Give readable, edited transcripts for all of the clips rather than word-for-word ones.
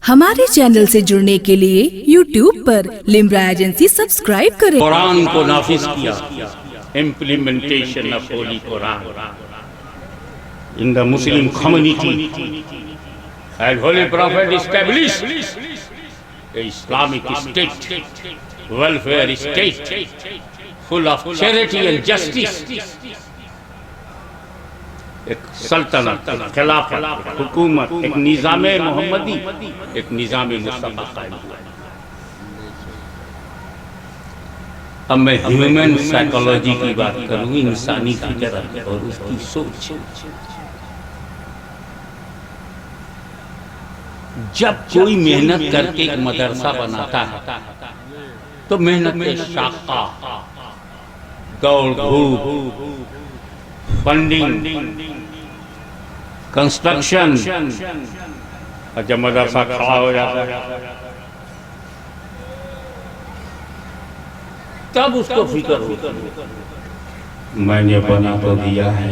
हमारे चैनल से जुड़ने के लिए YouTube पर लिम्रा एजेंसी सब्सक्राइब करें। कुरान को नाफिज किया, implementation of Holi Quran in the Muslim community and holy prophet establish Islamic state, welfare state full of charity and justice. एक सल्तनत, एक खिलाफत, हुकूमत, एक निज़ाम मोहम्मदी, एक निज़ाम मुस्तफ़ा कायम हुआ। अब मैं ह्यूमन साइकोलॉजी की बात करूँ, इंसानी फितरत और उसकी सोच। जब कोई मेहनत करके एक मदरसा बनाता है तो मेहनत के शाखा, दौड़ धूप, फंडिंग, कंस्ट्रक्शन, और जब मदरसा खड़ा हो जाता है तब उसको फिक्र होती है, मैंने बना तो दिया है,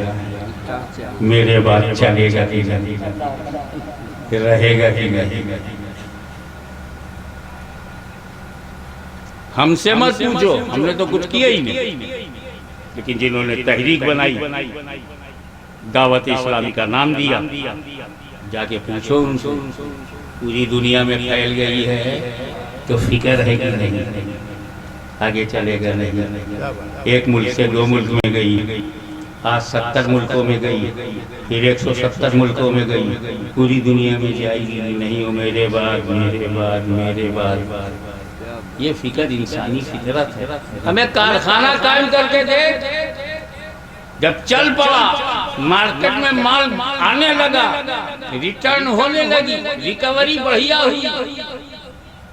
मेरे बाद चलेगा कि नहीं, रहेगा कि नहीं। हमसे मत पूछो, हमने तो कुछ किया ही नहीं, लेकिन जिन्होंने तहरीक बनाई, दावत इस्लामी का नाम दिया, जाके पूछो उनसे, पूरी दुनिया में फैल गई है तो फिक्र है कि नहीं, आगे चलेगा नहीं। एक मुल्क से 2 मुल्क में गई, आज 70 मुल्कों में गई, फिर 170 मुल्कों में गई, पूरी दुनिया में जाएगी नहीं, हो मेरे बाद, मेरे बाद, मेरे बाद। ये फिक्र इंसानी फितरत है। हमें कारखाना कायम करके दे, जब चल पड़ा, मार्केट में माल आने लगा, रिटर्न होने लगी, रिकवरी बढ़िया हुई,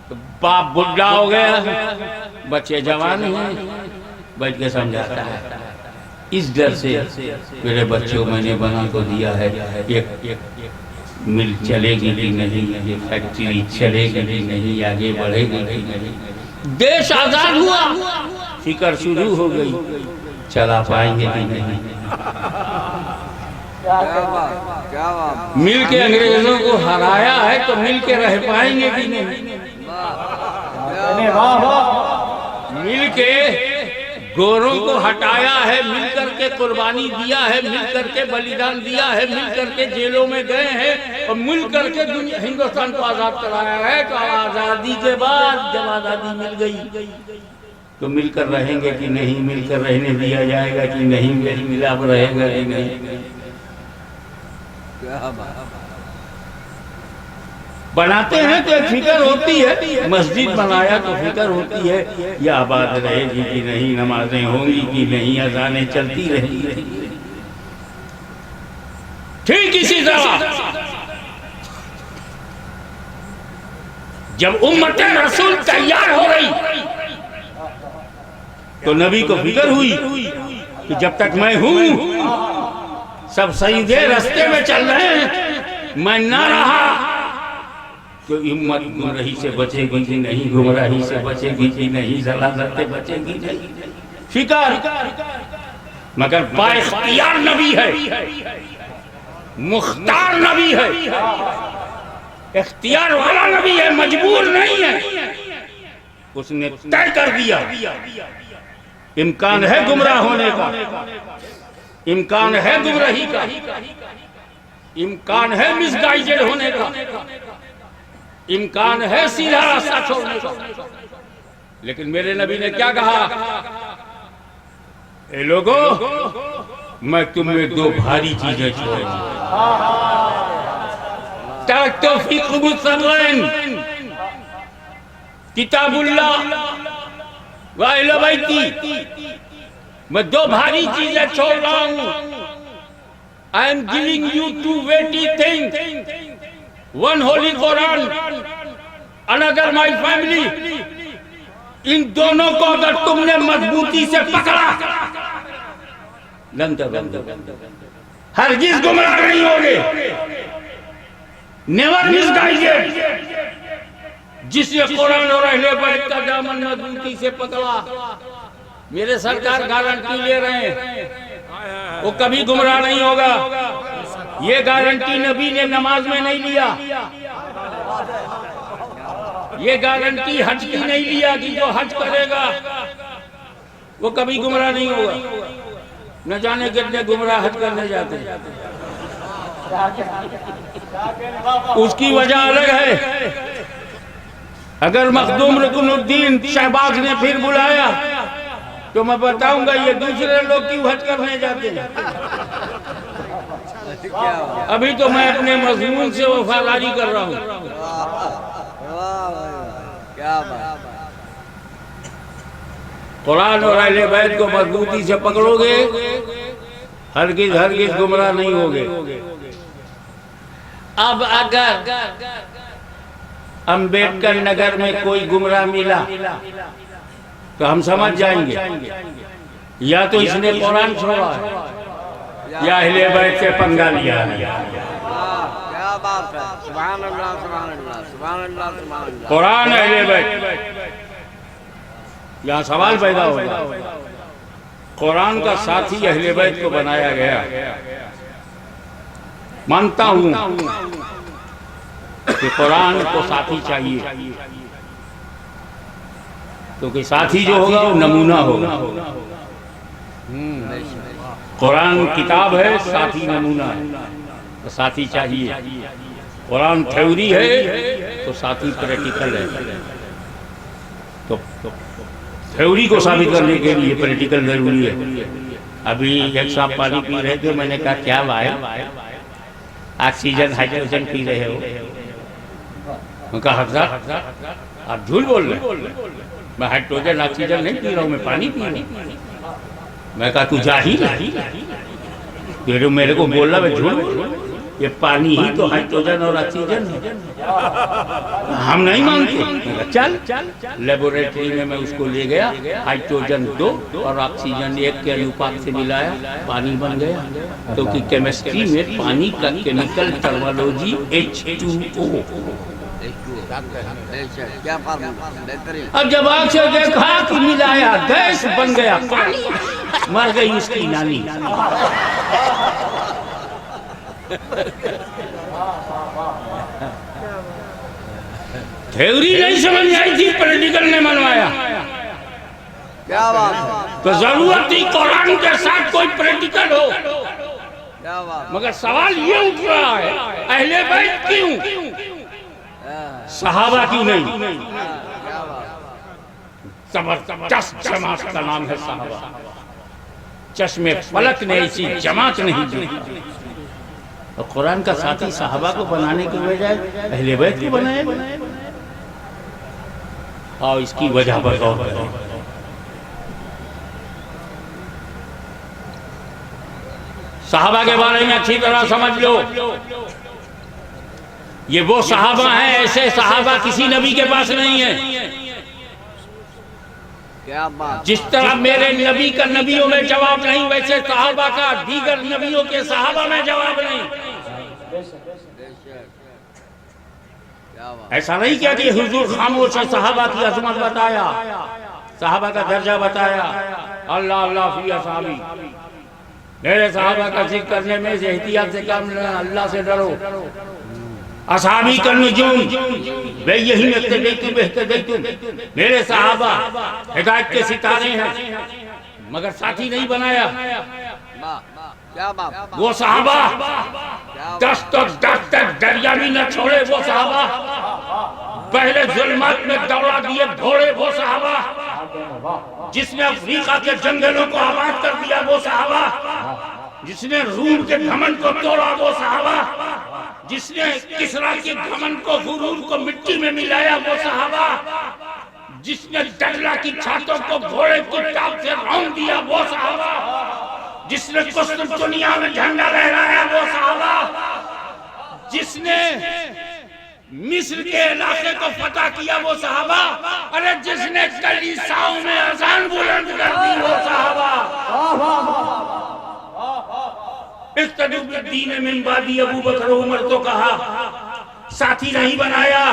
तो बाप बुढ़ा हो गया, बच्चे जवान हैं, बैठ के समझाता है, इस डर से मेरे बच्चों मैंने बना तो दिया है, एक मिल चलेगी कि नहीं, ये फैक्ट्री चलेगी कि नहीं, आगे बढ़ेगी कि नहीं। देश आजाद हुआ, फिक्र शुरू हो गई, चला पाएंगे कि नहीं। मिल के अंग्रेजों को हराया है तो मिल के रह पाएंगे कि नहीं। मिल के गोरों को हटाया है, मिल करके कुर्बानी दिया है, मिल करके बलिदान दिया है, मिल करके जेलों में गए हैं और मिल करके दुनिया हिंदुस्तान को आजाद कराया है। तो आजादी के बाद जब आजादी मिल गई तो मिलकर रहेंगे कि नहीं, मिलकर रहने दिया जाएगा कि नहीं, मेल मिलाप रहेगा कि नहीं। बनाते हैं तो फिक्र होती है, मस्जिद बनाया तो फिक्र होती है, यह आबाद रहेगी कि नहीं, नमाजें होंगी कि नहीं, अज़ानें चलती रहेंगी। ठीक इसी तरह जब उम्मत रसूल तैयार हो गई तो नबी को फिक्र हुई कि जब तक मैं हूं सब सीधे रास्ते में चल रहे हैं, मैं ना रहा तो उम्मत गुमराही से बचेगी कि नहीं, गुमराही से बचेगी कि नहीं, ज़लालत से बचेगी नहीं। फिक्र, मगर बाइख्तियार नबी है, मुख्तार नबी है, इख्तियार वाला नबी है, मजबूर नहीं है। उसने तय कर दिया, इम्कान है गुमराह होने का, इम्कान है गुमराही का, इम्कान है मिसगाइडेड होने का, इम्कान है सीधा रास्ता छोड़ने का। लेकिन मेरे नबी ने क्या कहा, ए लोगों, मैं तुम्हें 2 भारी चीजें छोड़ूंगा, तरक्तो फीकुम सबरन, किताबुल्लाह व अहले बैती। मैं 2 भारी चीजें छोड़ रहा हूं। I am giving you 2 weighty things, one holy Quran, another my family। इन दोनों को अगर तुमने मजबूती से पकड़ा, हरगिज गुमराह नहीं होगे, नेवर मिसगाइडेड। जिसने कुरान और अहले बैत का दामन मजबूती से पकड़ा, मेरे सरकार गारंटी ले रहे हैं, वो कभी गुमराह नहीं होगा। ये गारंटी नबी ने नमाज में नहीं लिया, ये गारंटी हज की नहीं लिया कि जो हज करेगा वो कभी गुमराह नहीं होगा। न जाने कितने गुमराह हज करने जाते हैं, उसकी वजह अलग है। अगर मखदूम रुकनुद्दीन शहबाज ने फिर बुलाया तो मैं बताऊंगा ये दूसरे लोग क्यों हज करने जाते हैं। अभी तो मैं अपने मजमून से वफादारी कर रहा हूँ। क्या बात। कुरान और अहले बैत को मजबूती से पकड़ोगे, हरगिज हरगिज गुमराह नहीं होगे। अब अगर अम्बेडकर नगर में कोई गुमराह मिला तो हम समझ जाएंगे या तो इसने कुरान छोड़ा है या अहले बैत से पंगा लिया है। क्या बात है। सुभान अल्लाह, सुभान अल्लाह, सुभान अल्लाह, सुभान अल्लाह। कुरान अहले बैत, यहाँ सवाल पैदा होगा। कुरान का साथी अहले बैत को बनाया गया। मानता हूं कि कुरान को साथी चाहिए, क्योंकि साथी जो होगा वो नमूना होगा। कुरान किताब है, साथी नमूना है, तो साथी चाहिए। कुरान थ्योरी है तो साथी प्रैक्टिकल है। तो थ्योरी को साबित करने के लिए प्रैक्टिकल जरूरी है। अभी एक साहब पानी पी रहे थे, मैंने कहा क्या भाई ऑक्सीजन हाइड्रोजन पी रहे हो? उनका हज़रत आप झूठ बोल रहे हैं, मैं हाइड्रोजन ऑक्सीजन नहीं पी रहा हूँ, मैं पानी पी रहा हूँ। मैं कहा तू जाहिल है, मेरे को बोल रहा मैं झूठ बोल रहा हूँ। ये पानी ही तो हाइड्रोजन और ऑक्सीजन है, हम नहीं मानते। चल लेबोरेटरी में मैं उसको ले गया, हाइड्रोजन 2 और ऑक्सीजन 1 के अनुपात से मिलाया, पानी बन गया। क्योंकि केमिस्ट्री में पानी का केमिकल टर्मिनोलॉजी H2O। क्या बेहतरीन। अब जब आँख से देखा कि मिलाया, गैस बन गया, पानी, मर गई उसकी नानी। थ्योरी नहीं समझ में आई थी, पॉलिटिकल ने मनवाया। क्या बात है। तो जरूरत थी कुरान के साथ कोई प्रैक्टिकल हो। क्या बात। मगर सवाल ये उठ रहा है, अहले बैत क्यों, सहाबा क्यों नहीं? क्या बात। जबरदस्त जमात का नाम है सहाबा। चश्मे फलक ने ऐसी जमात नहीं दी। और कुरान का साथी सहाबा को बनाने के बजाय अहले बैत को बनाया। और इसकी वजह पर गौर करें। सहाबा के बारे में अच्छी तरह समझ लो, ये वो सहाबा हैं, ऐसे सहाबा किसी नबी के पास नहीं है। क्या बात। जिस तरह मेरे नबी का नबियों में जवाब नहीं, वैसे सहाबा का दीगर नबियों के सहाबा में जवाब नहीं। ऐसा नहीं किया कि हुजूर खामोश है, सहाबा की अजमत बताया, सहाबा का दर्जा बताया। अल्लाह अल्लाह फी असहाबी, मेरे सहाबा का जिक्र करने में से एहतियात से काम लेना, अल्लाह से डरो। असहाबी का नुजूम वे यही मेरे सहाबा हिदायत के सितारे हैं, मगर साथी नहीं बनाया। क्या बात। वो सहाबा 10 तक दरिया भी न छोड़े, वो सहाबा पहले जुल्मत में दौड़ा दिए घोड़े, वो सहाबा जिसने अफ्रीका के जंगलों को आबाद कर दिया, वो सहाबा जिसने रूम के घमंड को तोड़ा, वो सहाबा जिसने किसरा के घमंड को, गुरूर को मिट्टी में मिलाया, वो सहाबा जिसने डगला की छातों को घोड़े की टाप से रौंद दिया, वो सहाबा जिसने कुस्तुनतुनिया में झंडा लहराया, वो सहाबा जिसने मिस्र के इलाके को फतह किया, वो सहाबा, अरे जिसने कलीसियाओं में अजान बुलंद कर दी, वो सहाबा। दीन मिन बादी अबू बकर उमर तो कहा, साथी नहीं बनाया।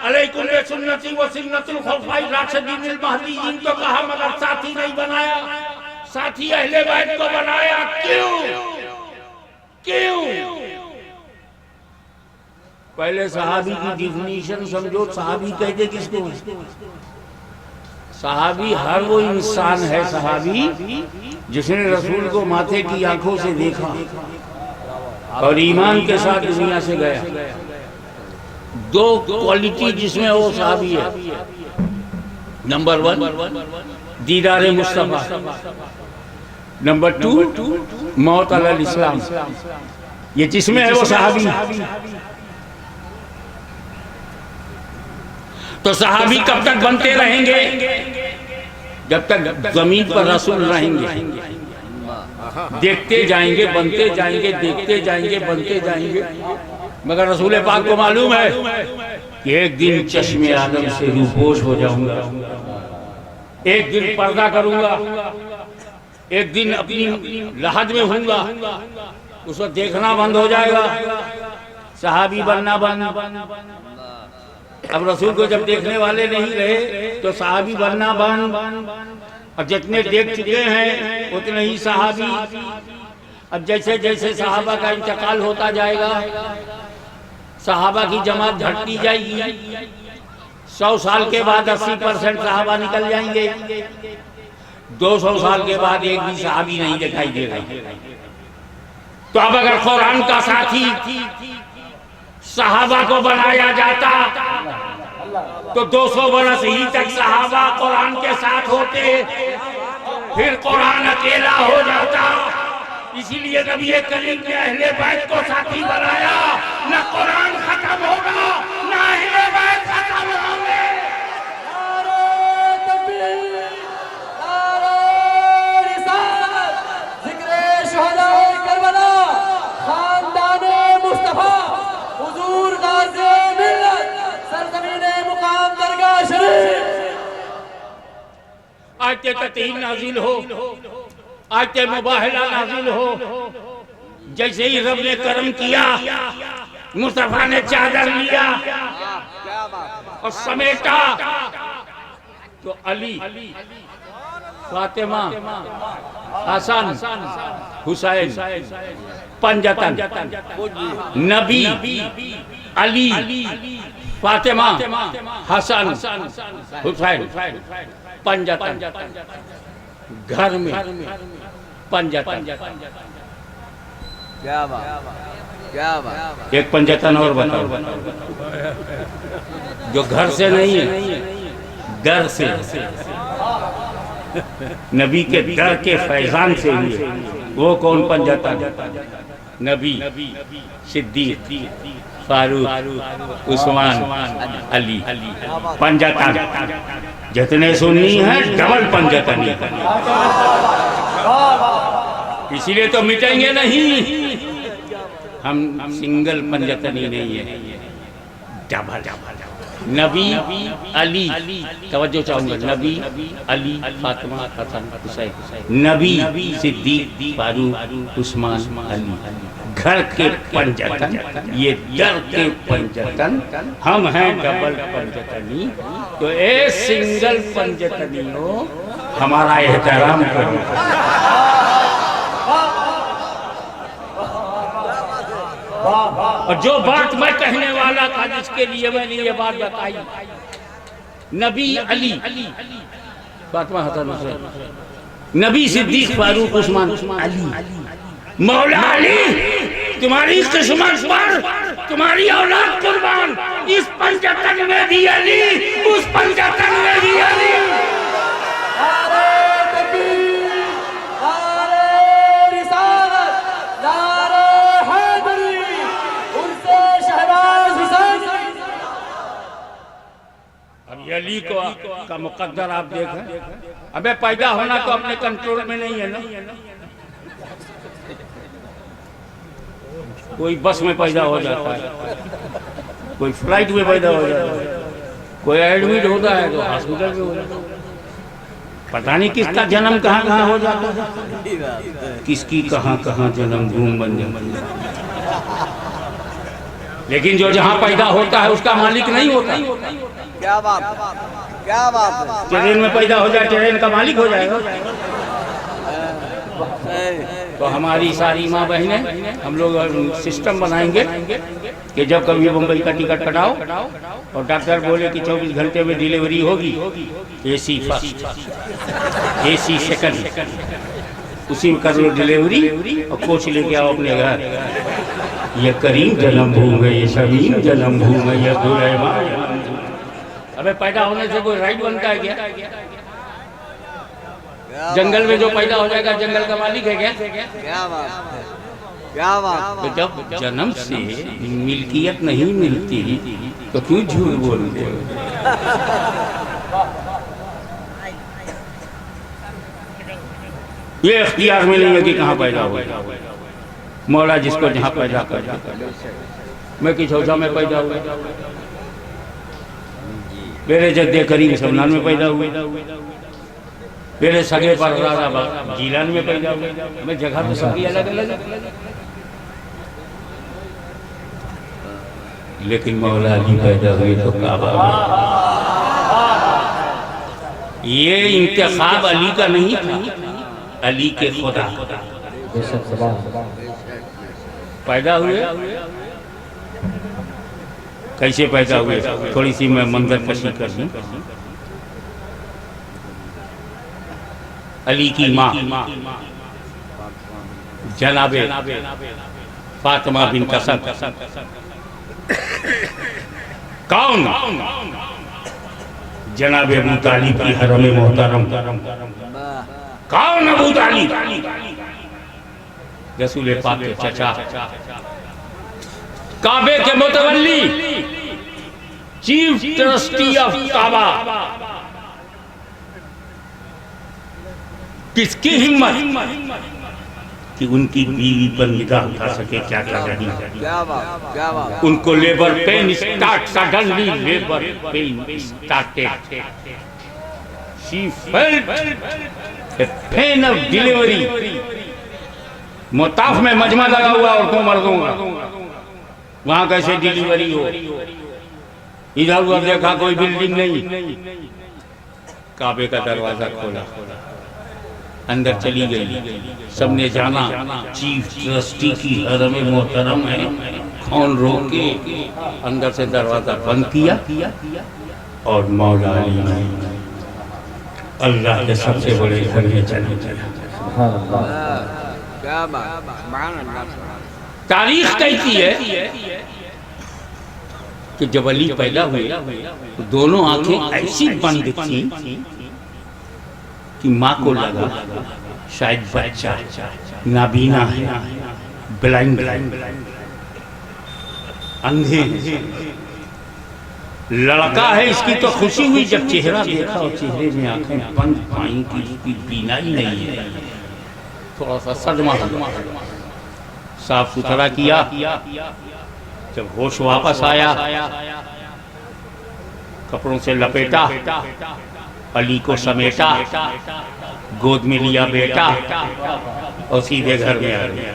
अलैकुम बिसुन्नती व सुन्नतिल खुलफाए राशिदीन महदीयीन तो कहा, मगर साथी नहीं बनाया। साथी अहले बैत को बनाया। क्यों? पहले सहाबी की डिफिनीशन समझो। सहाबी कहते किसको? सहाबी हर वो इंसान है सहाबी जिसने रसूल को माथे की आंखों से देखा और ईमान के साथ दुनिया से गया। दो क्वालिटी जिसमें वो सहाबी है। नंबर 1 दीदार मुस्तफा, नंबर 2 मौत अलल इस्लाम। ये जिसमें है वो सहाबी। तो सहाबी कब तक बनते रहेंगे? जब तक जमीन पर रसूल रहेंगे। देखते जाएंगे, बनते जाएंगे, देखते जाएंगे, बनते जाएंगे। मगर रसूल पाक को मालूम है कि एक दिन चश्मे आदम से रूपोश हो जाऊंगा, एक दिन पर्दा करूंगा, एक दिन अपनी राहत में होऊंगा, उसको देखना बंद हो जाएगा, सहाबी बनना बंद। अब रसूल को जब देखने वाले नहीं रहे तो सहाबी बनना बंद। और जितने देख चुके हैं उतने ही सहाबी। अब जैसे जैसे सहाबा का इंतकाल होता जाएगा, सहाबा की जमात घटती जाएगी। 100 साल के बाद 80% सहाबा निकल जाएंगे। 200 साल के बाद एक भी सहाबी नहीं दिखाई देगा। तो अब अगर कुरान का साथी सहाबा को बनाया जाता तो 200 बरस ही तक सहाबा कुरान के साथ होते, फिर कुरान अकेला हो जाता। इसीलिए नबी करीम ने अहले बैत को साथी बनाया। न कुरान खत्म होगा, न अहले बैत खत्म होंगे। आयते ततीन नाजिल हो, आयते मुबाहला नाजिल हो। जैसे ही रब ने करम किया, मुस्तफा ने चादर लिया और समेटा, तो अली, फातिमा, हसन, हुसैन, पंजतन, नबी, अली, फातिमा, हसन, हुसैन, पंजतन, घर में पंजतन। क्या बात, क्या बात। एक पंजतन और बताओ जो घर से नहीं है, डर से, नबी के डर के फैजान से हुए। वो कौन पंजतन? नबी, सिद्दीक, फारूक, उस्मान, अली। पंजतन जितने सुन्नी हैं डबल पंजतनी। इसीलिए तो मिटेंगे नहीं। हम सिंगल पंजतनी नहीं है, डबल। नबी, अली, तवज्जो चाहूंगा, नबी, अली, फातिमा, हसन, हुसैन, नबी, सिद्दीक, फारूक, उस्मान, अली। घर के पंजतन, ये दर के पंजतन। हम हैं डबल पंजतनी। तो ए सिंगल पंजतनियों, हमारा एहतराम करो। और जो बात मैं कहने वाला था, जिसके लिए मैंने ये बात बताई, नबी, अली, फातिमा, हसन, हुसैन, नबी, सिद्दीक, फारूक, उस्मान, अली। मौला अली, तुम्हारी किस्मत पर तुम्हारी औलाद कुर्बान। इस पंजतन में भी अली, उस पंजतन में भी अली। अब अली को का मुकद्दर आप देखें। अबे पैदा होना तो अपने कंट्रोल में नहीं है ना। कोई बस में पैदा हो जाता है, कोई फ्लाइट में पैदा हो जाता है, कोई एडमिट होता है तो हॉस्पिटल में हो जाता है। पता नहीं किसका जन्म कहाँ कहाँ हो जाता है, किसकी कहाँ कहाँ जन्म भूमि बन जाती। लेकिन जो जहाँ पैदा होता है उसका मालिक नहीं होता। क्या बात, क्या बात। ट्रेन में पैदा हो जाए, ट्रेन का मालिक हो जाएगा। तो हमारी सारी माँ बहनें हम लोग सिस्टम बनाएंगे कि जब कभी मुंबई का टिकट कटाओ और डॉक्टर बोले कि 24 घंटे में डिलीवरी होगी, AC फर्स्ट, AC सेकंड, उसी में कर लो डिलीवरी और कोच लेके आओ अपने घर। ये करीम जन्म भूमि, ये शमीम जन्म भूमि, ये दुरैमान। अबे पैदा होने से कोई राइट बनता है क्या? जंगल में जो पैदा हो जाएगा जंगल का मालिक है क्या? क्या बात है, क्या बात। तो जब जन्म से मिल्कियत नहीं मिलती तो क्यों झूठ बोलते हो? ये इख्तियार में नहीं है कि कहाँ पैदा हुआ, मौला जिसको जहाँ पैदा कर देता। मैं किछौछा में पैदा हुआ, मेरे जद्दे करीम शमनान में पैदा हुए, मेरे सगे परदादा जीलान में पैदा हुए। मैं जगह तो सबकी अलग अलग, लेकिन मौला अली पैदा हुए तो काबा में। ये इंतखाब अली का नहीं था, अली के खुदा पैदा हुए। कैसे पैदा हुए थोड़ी सी मैं मंजर कशी कर दूं। अली की माँ जनाबे फातिमा बिन असद कौन? जनाबे अबू तालिब की हरम मोहतरम। कौन अबू तालिब? रसूल पाक के चचा, काबे के मुतवल्ली, चीफ ट्रस्टी ऑफ काबा। किसकी हिम्मत कि उनकी बीवी पर निगाह उठा सके? क्या कर रही है? क्या बात, क्या बात। उनको labour pain start, suddenly labour pain started, she felt a pain of delivery. मुताफ में मजमा लगा हुआ औरतों मर्दों का, वहां कैसे डिलीवरी हो? इधर उधर देखा कोई बिल्डिंग नहीं, काबे का दरवाजा खोला, अंदर चली गई। सबने जाना चीफ ट्रस्टी की हरम मोहतरम है, कौन रोके? अंदर से दरवाजा बंद किया और मौला अली ने अल्लाह के सबसे बड़े घर में चले गया। क्या बात, सुभान अल्लाह। तारीख कहती है कि जब अली पैदा हुए तो दोनों आंखें ऐसी बंद थी कि माँ को लगा शायद बच्चा नाबीना है, ब्लाइंड, अंधे, लड़का है। इसकी तो खुशी हुई जब चेहरा देखा और चेहरे में आंखें बंद पाई कि इसकी बीनाई नहीं है। थोड़ा सा सदमा हुआ, साफ सुथरा किया। जब होश वापस आया, कपड़ों से लपेटा, अली को समेटा, गोद में लिया बेटा और सीधे घर में आ गया।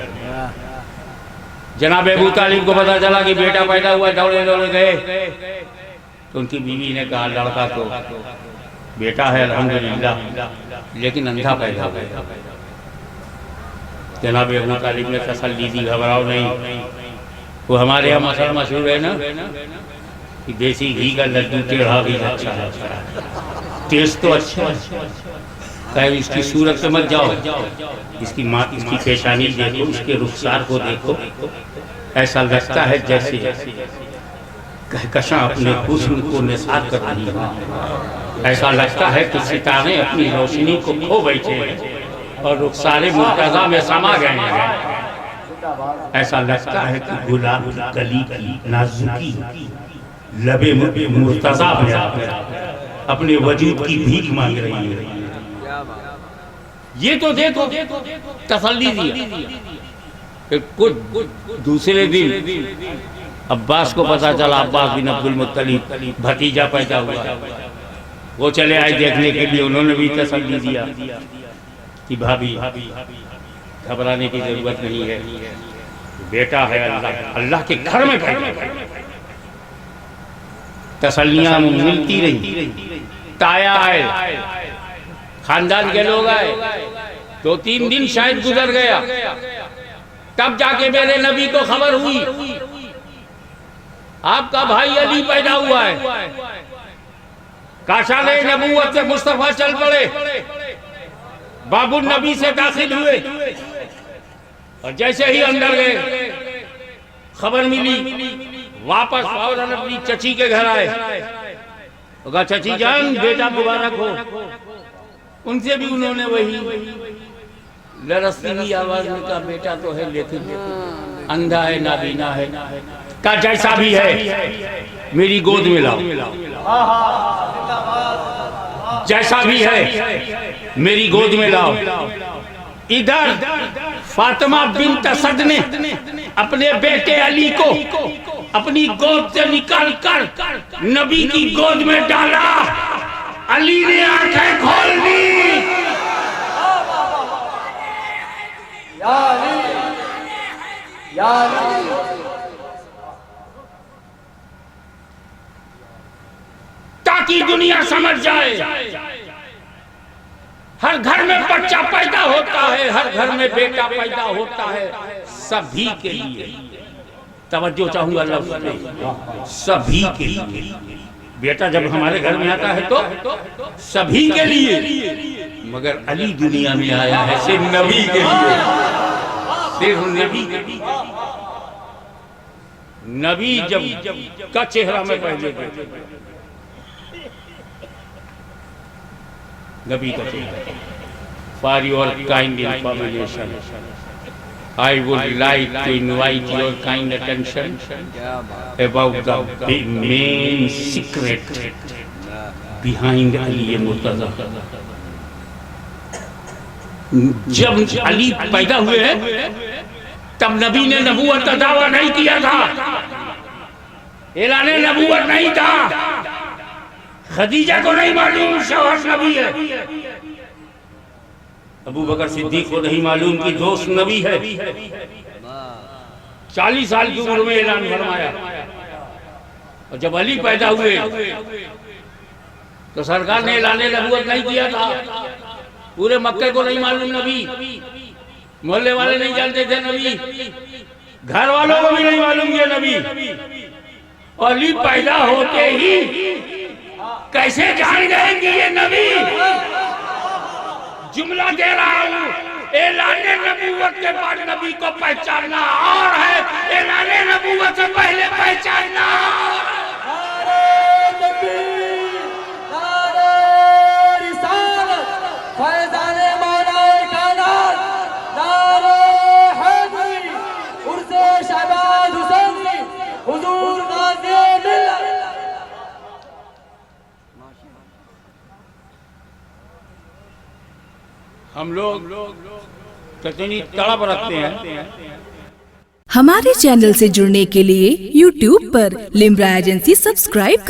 जनाब अबू तालिब को पता चला कि बेटा पैदा हुआ, दौड़े दौड़े गए तो उनकी बीवी ने कहा लड़का तो बेटा है अल्हम्दुलिल्लाह, लेकिन अंधा पैदा हुआ। जनाब अबू तालिब ने तसल्ली दी, घबराओ नहीं। वो हमारे यहाँ मसला मशहूर है ना कि देसी घी का लड्डू टेढ़ा भी अच्छा है, टेस्ट तो अच्छा है। कहे इसकी सूरत से मत जाओ, इसकी माँ, इसकी पेशानी देखो, इसके रुखसार को देखो, ऐसा लगता है जैसे कहकशां अपने हुस्न को निसार कर रही है। ऐसा लगता है कि सितारे अपनी रोशनी को खो बैठे हैं और रुखसारे मुर्तजा में समा गए हैं। ऐसा लगता है कि गुलाब की कली की नाजुकी लबे मुर्तजा में अपने वजूद की भीख मांग रही है। ये तो देखो तसल्ली दी। कुछ दूसरे दिन अब्बास को पता चला, अब्बास बिन अब्दुल मुत्तलिब भतीजा पैदा हुआ। वो चले आए देखने के लिए, उन्होंने भी तसल्ली दिया कि भाभी घबराने की जरूरत नहीं है, बेटा है, अल्लाह के घर में पैदा। तसल्लियां मिलती रही। ताया आए, खानदान के लोग आए, 2-3 दिन शायद गुजर गया, तब जाके मेरे नबी को खबर हुई आपका भाई अली पैदा हुआ है। काशाले नबूवत से मुस्तफा चल पड़े, बाबुल नबी से दाखिल हुए और जैसे ही अंदर गए खबर मिली, वापस फौरन अपनी चची के घर आए। कहा चची जान बेटा मुबारक हो। उनसे भी उन्होंने वही लरसती हुई आवाज में कहा बेटा तो है लेकिन अंधा है, नाबीना है। कहा जैसा भी है मेरी गोद में लाओ, जैसा भी है मेरी गोद में लाओ। इधर फातिमा बिन्त असद ने अपने बेटे अली को अपनी गोद से निकालकर नबी की गोद में डाला। अली ने आंखें खोल दी। या अली, या अली। ताकि दुनिया समझ जाए हर घर में बच्चा पैदा होता है, हर घर में बेटा पैदा होता है, सभी के लिए। तवज्जो चाहूंगा लफ्ज़ पे, सभी के लिए। बेटा जब हमारे घर में आता है तो सभी के लिए, मगर अली दुनिया में आया है सिर्फ नबी के लिए, सिर्फ नबी के लिए। नबी जब का चेहरा में पहले नबी का चेहरा। For your kind information I would like to invite your kind attention about the main secret behind Ali Murtaza. जब अली पैदा हुए हैं तब नबी ने नबूवत का दावा नहीं किया था, ऐलान नबूवत नहीं था। खदीजा को नहीं मालूम शौहर नबी है, अबू बकर सिद्दीक को नहीं मालूम कि दोस्त नबी है। 40 साल की उम्र में ऐलान फरमाया। और जब अली पैदा हुए तो सरकार ने ऐलान नबूवत नहीं किया था। पूरे मक्के को नहीं मालूम नबी, मोहल्ले वाले नहीं जानते थे नबी, घर वालों को भी नहीं मालूम ये नबी। और अली पैदा होते ही कैसे जान गए कि ये नबी? जुमला दे रहा हूं, ऐलान नबूवत के बाद नबी को पहचानना और है, ऐलान नबूवत से पहले पहचानना हम लोग कितनी तड़प रखते हैं। हमारे चैनल से जुड़ने के लिए YouTube पर लिम्रा एजेंसी सब्सक्राइब करें।